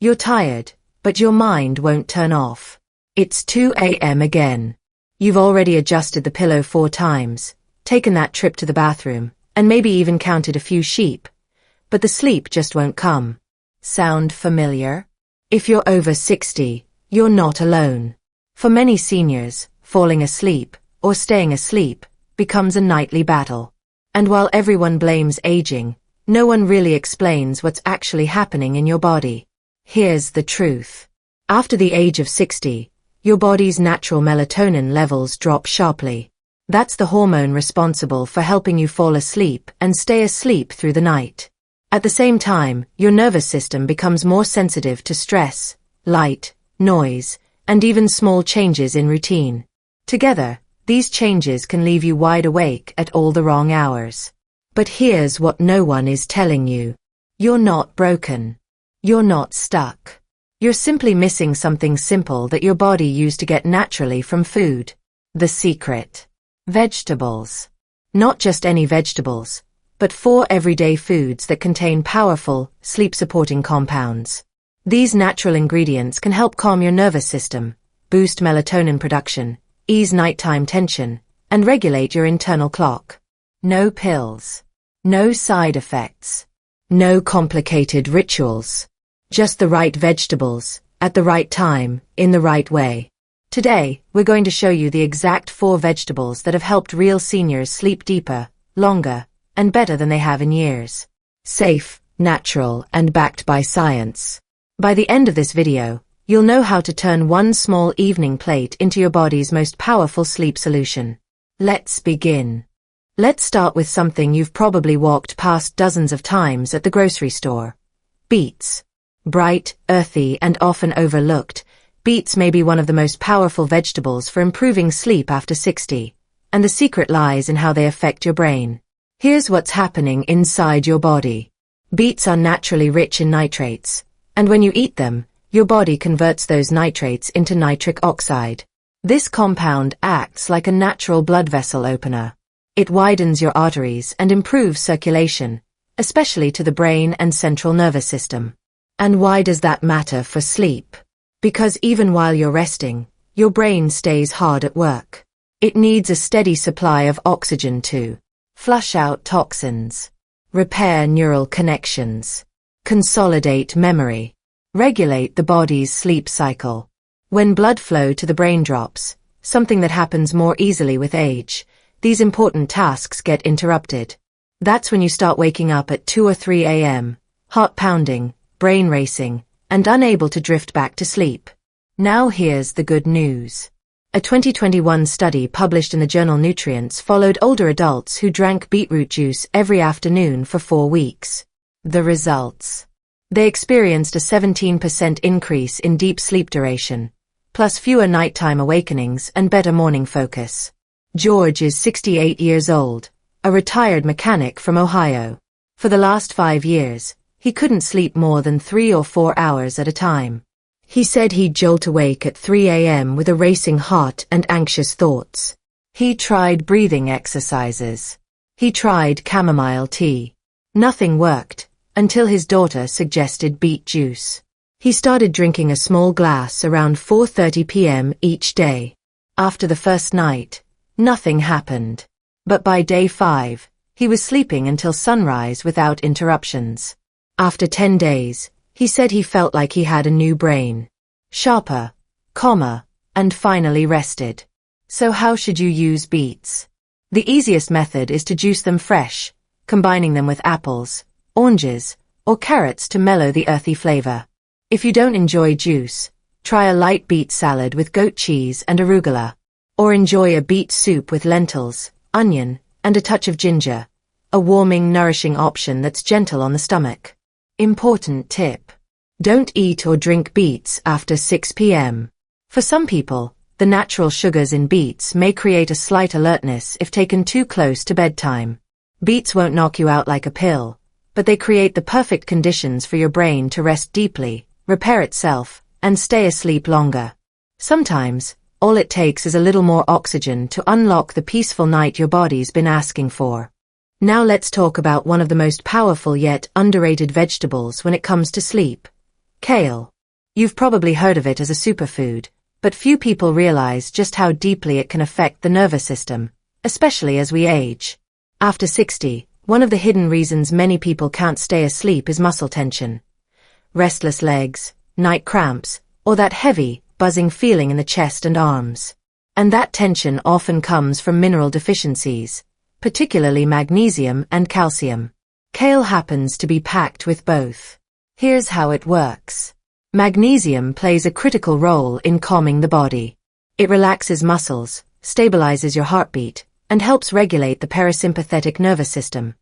You're tired, but your mind won't turn off. It's 2 a.m. again. You've already adjusted the pillow 4 times, taken that trip to the bathroom, and maybe even counted a few sheep. But the sleep just won't come. Sound familiar? If you're over 60, you're not alone. For many seniors, falling asleep, or staying asleep, becomes a nightly battle. And while everyone blames aging, no one really explains what's actually happening in your body. Here's the truth. After the age of 60, your body's natural melatonin levels drop sharply. That's the hormone responsible for helping you fall asleep and stay asleep through the night. At the same time, your nervous system becomes more sensitive to stress, light, noise, and even small changes in routine. Together, these changes can leave you wide awake at all the wrong hours. But here's what no one is telling you. You're not broken. You're not stuck. You're simply missing something simple that your body used to get naturally from food. The secret. Vegetables. Not just any vegetables, but 4 everyday foods that contain powerful, sleep-supporting compounds. These natural ingredients can help calm your nervous system, boost melatonin production, ease nighttime tension, and regulate your internal clock. No pills. No side effects. No complicated rituals. Just the right vegetables, at the right time, in the right way. Today, we're going to show you the exact 4 vegetables that have helped real seniors sleep deeper, longer, and better than they have in years. Safe, natural, and backed by science. By the end of this video, you'll know how to turn one small evening plate into your body's most powerful sleep solution. Let's begin. Let's start with something you've probably walked past dozens of times at the grocery store. Beets. Bright, earthy, and often overlooked, beets may be one of the most powerful vegetables for improving sleep after 60, and the secret lies in how they affect your brain. Here's what's happening inside your body. Beets are naturally rich in nitrates, and when you eat them, your body converts those nitrates into nitric oxide. This compound acts like a natural blood vessel opener. It widens your arteries and improves circulation, especially to the brain and central nervous system. And why does that matter for sleep? Because even while you're resting, your brain stays hard at work. It needs a steady supply of oxygen to flush out toxins, repair neural connections, consolidate memory, regulate the body's sleep cycle. When blood flow to the brain drops, something that happens more easily with age, these important tasks get interrupted. That's when you start waking up at 2 or 3 a.m., heart pounding, brain racing, and unable to drift back to sleep. Now here's the good news. A 2021 study published in the journal Nutrients followed older adults who drank beetroot juice every afternoon for 4 weeks. The results. They experienced a 17% increase in deep sleep duration, plus fewer nighttime awakenings and better morning focus. George is 68 years old, a retired mechanic from Ohio. For the last 5 years, he couldn't sleep more than 3 or 4 hours at a time. He said he'd jolt awake at 3 a.m. with a racing heart and anxious thoughts. He tried breathing exercises. He tried chamomile tea. Nothing worked, until his daughter suggested beet juice. He started drinking a small glass around 4:30 p.m. each day. After the first night, nothing happened. But by day 5, he was sleeping until sunrise without interruptions. After 10 days, he said he felt like he had a new brain. Sharper, calmer, and finally rested. So how should you use beets? The easiest method is to juice them fresh, combining them with apples, oranges, or carrots to mellow the earthy flavor. If you don't enjoy juice, try a light beet salad with goat cheese and arugula. Or enjoy a beet soup with lentils, onion, and a touch of ginger. A warming, nourishing option that's gentle on the stomach. Important tip. Don't eat or drink beets after 6 p.m. For some people, the natural sugars in beets may create a slight alertness if taken too close to bedtime. Beets won't knock you out like a pill, but they create the perfect conditions for your brain to rest deeply, repair itself, and stay asleep longer. Sometimes, all it takes is a little more oxygen to unlock the peaceful night your body's been asking for. Now let's talk about one of the most powerful yet underrated vegetables when it comes to sleep. Kale. You've probably heard of it as a superfood, but few people realize just how deeply it can affect the nervous system, especially as we age. After 60, one of the hidden reasons many people can't stay asleep is muscle tension. Restless legs, night cramps, or that heavy, buzzing feeling in the chest and arms. And that tension often comes from mineral deficiencies, particularly magnesium and calcium. Kale happens to be packed with both. Here's how it works. Magnesium plays a critical role in calming the body. It relaxes muscles, stabilizes your heartbeat, and helps regulate the parasympathetic nervous system,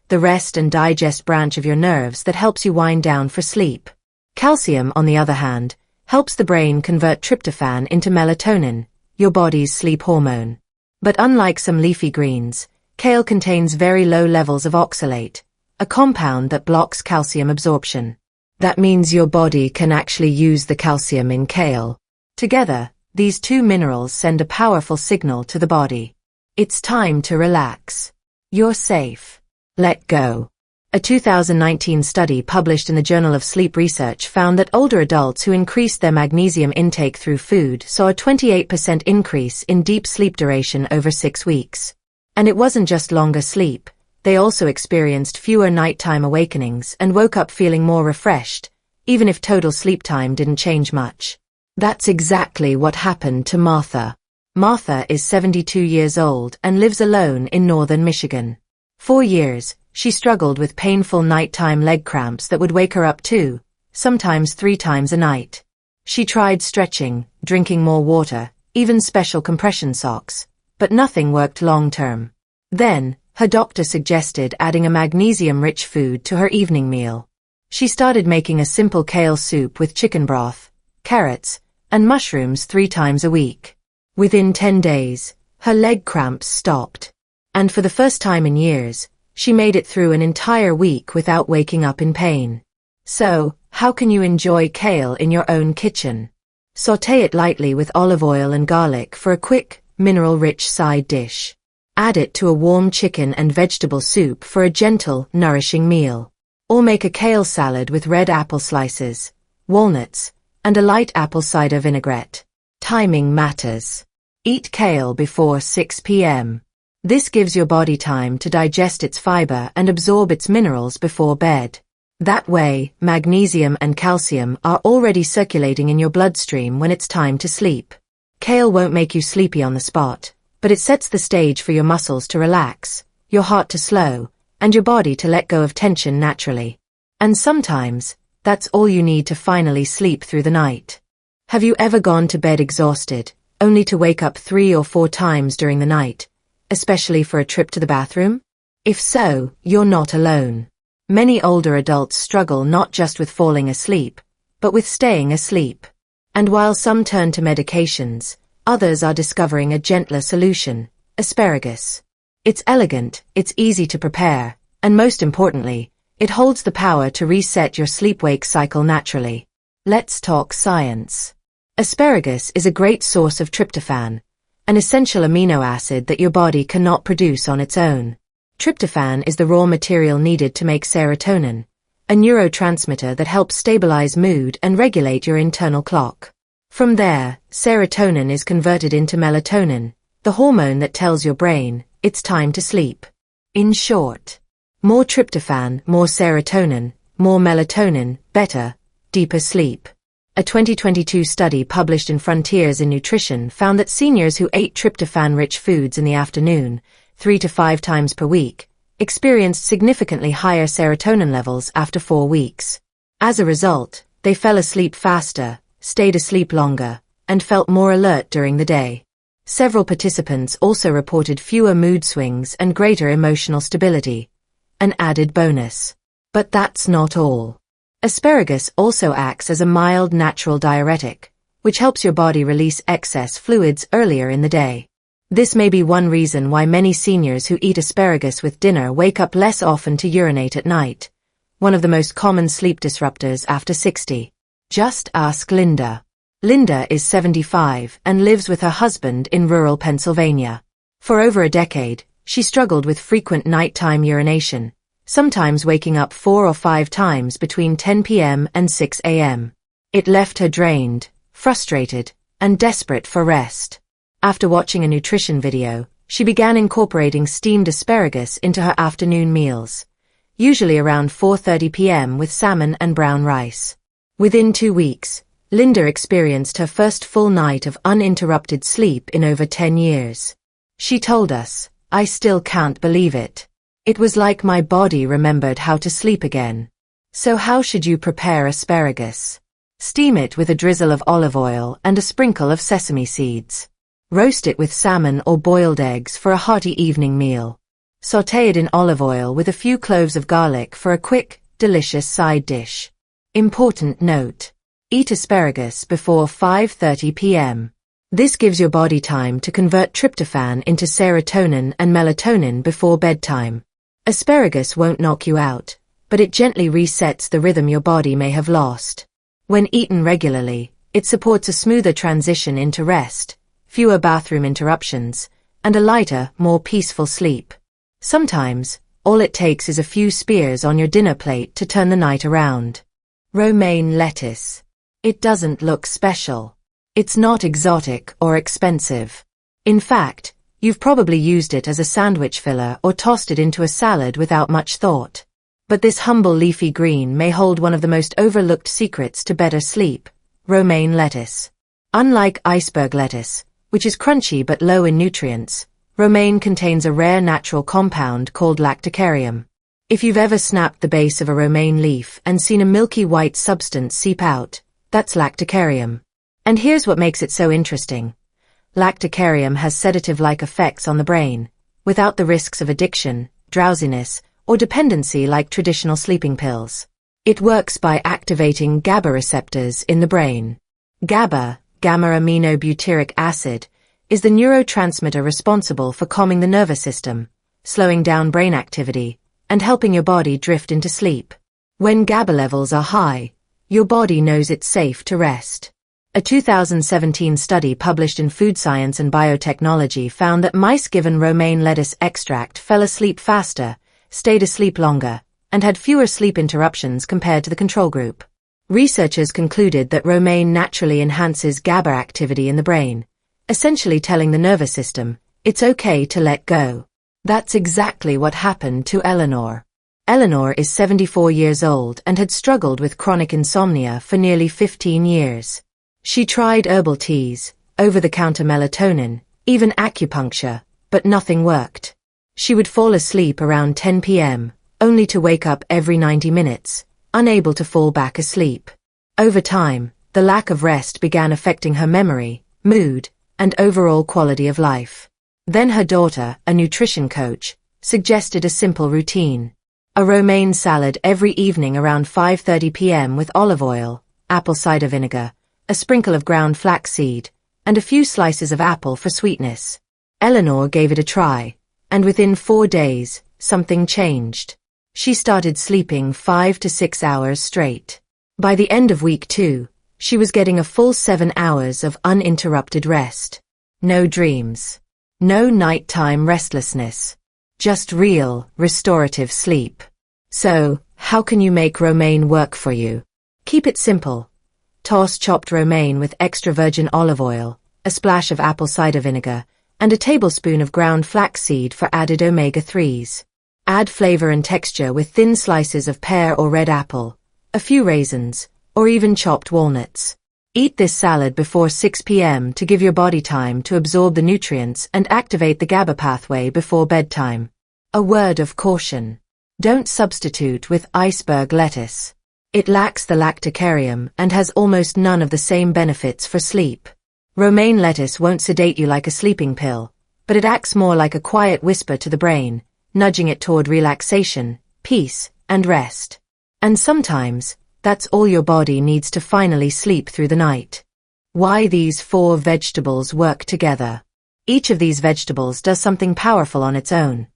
the rest and digest branch of your nerves that helps you wind down for sleep. Calcium, on the other hand, helps the brain convert tryptophan into melatonin, your body's sleep hormone. But unlike some leafy greens, kale contains very low levels of oxalate, a compound that blocks calcium absorption. That means your body can actually use the calcium in kale. Together, these two minerals send a powerful signal to the body. It's time to relax. You're safe. Let go. A 2019 study published in the Journal of Sleep Research found that older adults who increased their magnesium intake through food saw a 28% increase in deep sleep duration over 6 weeks. And it wasn't just longer sleep, they also experienced fewer nighttime awakenings and woke up feeling more refreshed, even if total sleep time didn't change much. That's exactly what happened to Martha. Martha is 72 years old and lives alone in northern Michigan. For years, she struggled with painful nighttime leg cramps that would wake her up 2, sometimes 3 times a night. She tried stretching, drinking more water, even special compression socks, but nothing worked long-term. Then, her doctor suggested adding a magnesium-rich food to her evening meal. She started making a simple kale soup with chicken broth, carrots, and mushrooms 3 times a week. Within 10 days, her leg cramps stopped. And for the first time in years, she made it through an entire week without waking up in pain. So, how can you enjoy kale in your own kitchen? Sauté it lightly with olive oil and garlic for a quick, mineral-rich side dish. Add it to a warm chicken and vegetable soup for a gentle, nourishing meal. Or make a kale salad with red apple slices, walnuts, and a light apple cider vinaigrette. Timing matters. Eat kale before 6 p.m. This gives your body time to digest its fiber and absorb its minerals before bed. That way, magnesium and calcium are already circulating in your bloodstream when it's time to sleep. Kale won't make you sleepy on the spot, but it sets the stage for your muscles to relax, your heart to slow, and your body to let go of tension naturally. And sometimes, that's all you need to finally sleep through the night. Have you ever gone to bed exhausted, only to wake up 3 or 4 times during the night, especially for a trip to the bathroom? If so, you're not alone. Many older adults struggle not just with falling asleep, but with staying asleep. And while some turn to medications, others are discovering a gentler solution: asparagus. It's elegant, it's easy to prepare, and most importantly, it holds the power to reset your sleep-wake cycle naturally. Let's talk science. Asparagus is a great source of tryptophan, an essential amino acid that your body cannot produce on its own. Tryptophan is the raw material needed to make serotonin, a neurotransmitter that helps stabilize mood and regulate your internal clock. From there, serotonin is converted into melatonin, the hormone that tells your brain it's time to sleep. In short, more tryptophan, more serotonin, more melatonin, better, deeper sleep. A 2022 study published in Frontiers in Nutrition found that seniors who ate tryptophan-rich foods in the afternoon, 3 to 5 times per week, experienced significantly higher serotonin levels after 4 weeks. As a result, they fell asleep faster, stayed asleep longer, and felt more alert during the day. Several participants also reported fewer mood swings and greater emotional stability, an added bonus. But that's not all. Asparagus also acts as a mild natural diuretic, which helps your body release excess fluids earlier in the day. This may be one reason why many seniors who eat asparagus with dinner wake up less often to urinate at night, one of the most common sleep disruptors after 60. Just ask Linda. Linda is 75 and lives with her husband in rural Pennsylvania. For over a decade, she struggled with frequent nighttime urination, sometimes waking up 4 or 5 times between 10 p.m. and 6 a.m. It left her drained, frustrated, and desperate for rest. After watching a nutrition video, she began incorporating steamed asparagus into her afternoon meals, usually around 4:30 p.m. with salmon and brown rice. Within 2 weeks, Linda experienced her first full night of uninterrupted sleep in over 10 years. She told us, "I still can't believe it. It was like my body remembered how to sleep again." So how should you prepare asparagus? Steam it with a drizzle of olive oil and a sprinkle of sesame seeds. Roast it with salmon or boiled eggs for a hearty evening meal. Sauté it in olive oil with a few cloves of garlic for a quick, delicious side dish. Important note: eat asparagus before 5:30 p.m. This gives your body time to convert tryptophan into serotonin and melatonin before bedtime. Asparagus won't knock you out, but it gently resets the rhythm your body may have lost. When eaten regularly, it supports a smoother transition into rest, fewer bathroom interruptions, and a lighter, more peaceful sleep. Sometimes, all it takes is a few spears on your dinner plate to turn the night around. Romaine lettuce. It doesn't look special. It's not exotic or expensive. In fact, you've probably used it as a sandwich filler or tossed it into a salad without much thought. But this humble leafy green may hold one of the most overlooked secrets to better sleep: romaine lettuce. Unlike iceberg lettuce, which is crunchy but low in nutrients, romaine contains a rare natural compound called lacticarium. If you've ever snapped the base of a romaine leaf and seen a milky white substance seep out, that's lacticarium. And here's what makes it so interesting. Lacticarium has sedative-like effects on the brain, without the risks of addiction, drowsiness, or dependency like traditional sleeping pills. It works by activating GABA receptors in the brain. GABA, gamma-aminobutyric acid, is the neurotransmitter responsible for calming the nervous system, slowing down brain activity, and helping your body drift into sleep. When GABA levels are high, your body knows it's safe to rest. A 2017 study published in Food Science and Biotechnology found that mice given romaine lettuce extract fell asleep faster, stayed asleep longer, and had fewer sleep interruptions compared to the control group. Researchers concluded that romaine naturally enhances GABA activity in the brain, essentially telling the nervous system, it's okay to let go. That's exactly what happened to Eleanor. Eleanor is 74 years old and had struggled with chronic insomnia for nearly 15 years. She tried herbal teas, over-the-counter melatonin, even acupuncture, but nothing worked. She would fall asleep around 10 p.m., only to wake up every 90 minutes, unable to fall back asleep. Over time, the lack of rest began affecting her memory, mood, and overall quality of life. Then her daughter, a nutrition coach, suggested a simple routine: a romaine salad every evening around 5:30 p.m. with olive oil, apple cider vinegar, a sprinkle of ground flaxseed, and a few slices of apple for sweetness. Eleanor gave it a try, and within 4 days, something changed. She started sleeping 5 to 6 hours straight. By the end of week 2, she was getting a full 7 hours of uninterrupted rest. No dreams. No nighttime restlessness. Just real, restorative sleep. So, how can you make romaine work for you? Keep it simple. Toss chopped romaine with extra virgin olive oil, a splash of apple cider vinegar, and a tablespoon of ground flaxseed for added omega-3s. Add flavor and texture with thin slices of pear or red apple, a few raisins, or even chopped walnuts. Eat this salad before 6 p.m. to give your body time to absorb the nutrients and activate the GABA pathway before bedtime. A word of caution: don't substitute with iceberg lettuce. It lacks the lacticarium and has almost none of the same benefits for sleep. Romaine lettuce won't sedate you like a sleeping pill, but it acts more like a quiet whisper to the brain, nudging it toward relaxation, peace, and rest. And sometimes, that's all your body needs to finally sleep through the night. Why these 4 vegetables work together. Each of these vegetables does something powerful on its own,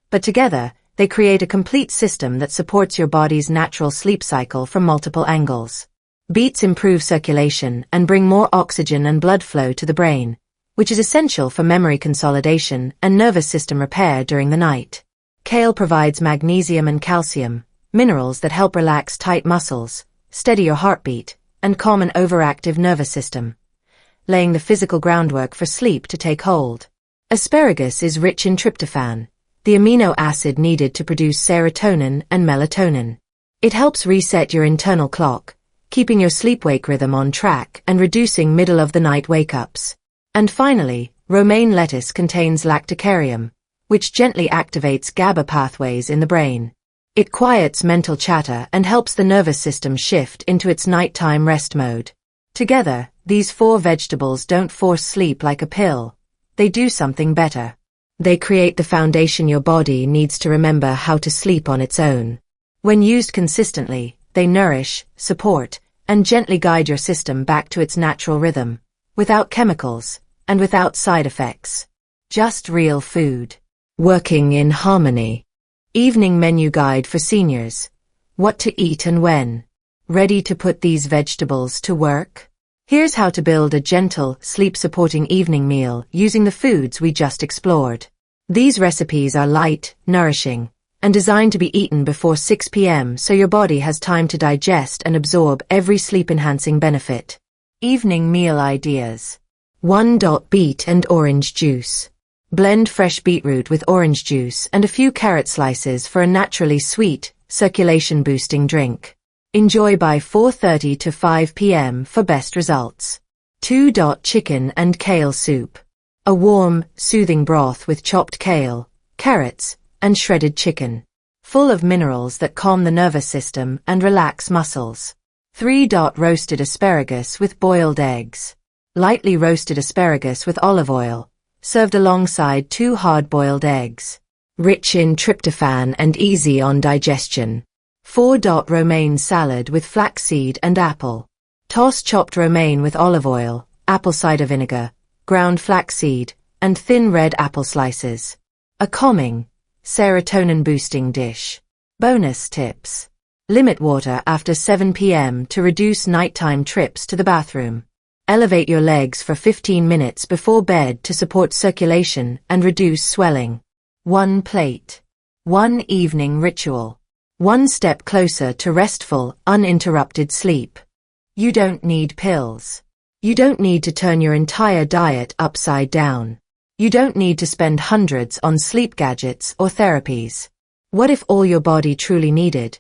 but together, they create a complete system that supports your body's natural sleep cycle from multiple angles. Beets improve circulation and bring more oxygen and blood flow to the brain, which is essential for memory consolidation and nervous system repair during the night. Kale provides magnesium and calcium, minerals that help relax tight muscles, steady your heartbeat, and calm an overactive nervous system, laying the physical groundwork for sleep to take hold. Asparagus is rich in tryptophan, the amino acid needed to produce serotonin and melatonin. It helps reset your internal clock, keeping your sleep-wake rhythm on track and reducing middle-of-the-night wake-ups. And finally, romaine lettuce contains lactocarium, which gently activates GABA pathways in the brain. It quiets mental chatter and helps the nervous system shift into its nighttime rest mode. Together, these 4 vegetables don't force sleep like a pill. They do something better. They create the foundation your body needs to remember how to sleep on its own. When used consistently, they nourish, support, and gently guide your system back to its natural rhythm, without chemicals, and without side effects. Just real food. Working in harmony. Evening menu guide for seniors. What to eat and when. Ready to put these vegetables to work? Here's how to build a gentle, sleep-supporting evening meal using the foods we just explored. These recipes are light, nourishing, and designed to be eaten before 6 p.m. so your body has time to digest and absorb every sleep-enhancing benefit. Evening meal ideas. 1. Beet and orange juice. Blend fresh beetroot with orange juice and a few carrot slices for a naturally sweet, circulation-boosting drink. Enjoy by 4:30 to 5 p.m. for best results. 2. Chicken and kale soup. A warm, soothing broth with chopped kale, carrots, and shredded chicken. Full of minerals that calm the nervous system and relax muscles. 3. Roasted asparagus with boiled eggs. Lightly roasted asparagus with olive oil, served alongside 2 hard-boiled eggs. Rich in tryptophan and easy on digestion. 4. Romaine salad with flaxseed and apple. Toss chopped romaine with olive oil, apple cider vinegar, ground flaxseed, and thin red apple slices. A calming, serotonin-boosting dish. Bonus tips. Limit water after 7 p.m. to reduce nighttime trips to the bathroom. Elevate your legs for 15 minutes before bed to support circulation and reduce swelling. 1 plate. 1 evening ritual. 1 step closer to restful, uninterrupted sleep. You don't need pills. You don't need to turn your entire diet upside down. You don't need to spend hundreds on sleep gadgets or therapies. What if all your body truly needed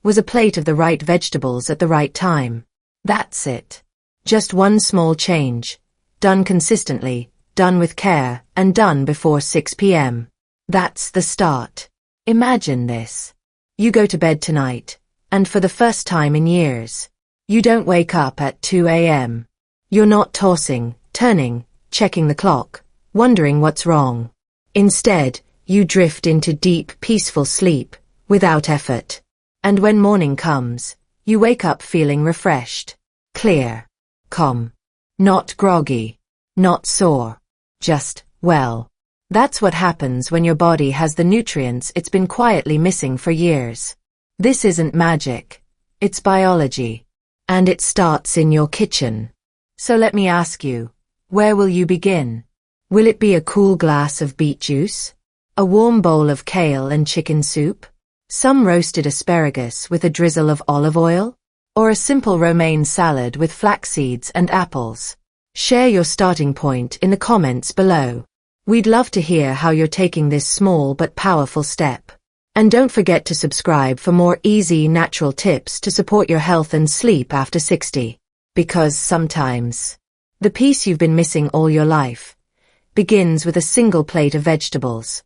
was a plate of the right vegetables at the right time? That's it. Just 1 small change. Done consistently, done with care, and done before 6 p.m. That's the start. Imagine this. You go to bed tonight, and for the first time in years, you don't wake up at 2 a.m. You're not tossing, turning, checking the clock, wondering what's wrong. Instead, you drift into deep, peaceful sleep, without effort. And when morning comes, you wake up feeling refreshed, clear, calm. Not groggy, not sore. Just, well. That's what happens when your body has the nutrients it's been quietly missing for years. This isn't magic. It's biology. And it starts in your kitchen. So let me ask you, where will you begin? Will it be a cool glass of beet juice? A warm bowl of kale and chicken soup? Some roasted asparagus with a drizzle of olive oil? Or a simple romaine salad with flax seeds and apples? Share your starting point in the comments below. We'd love to hear how you're taking this small but powerful step. And don't forget to subscribe for more easy, natural tips to support your health and sleep after 60. Because sometimes, the peace you've been missing all your life begins with a single plate of vegetables.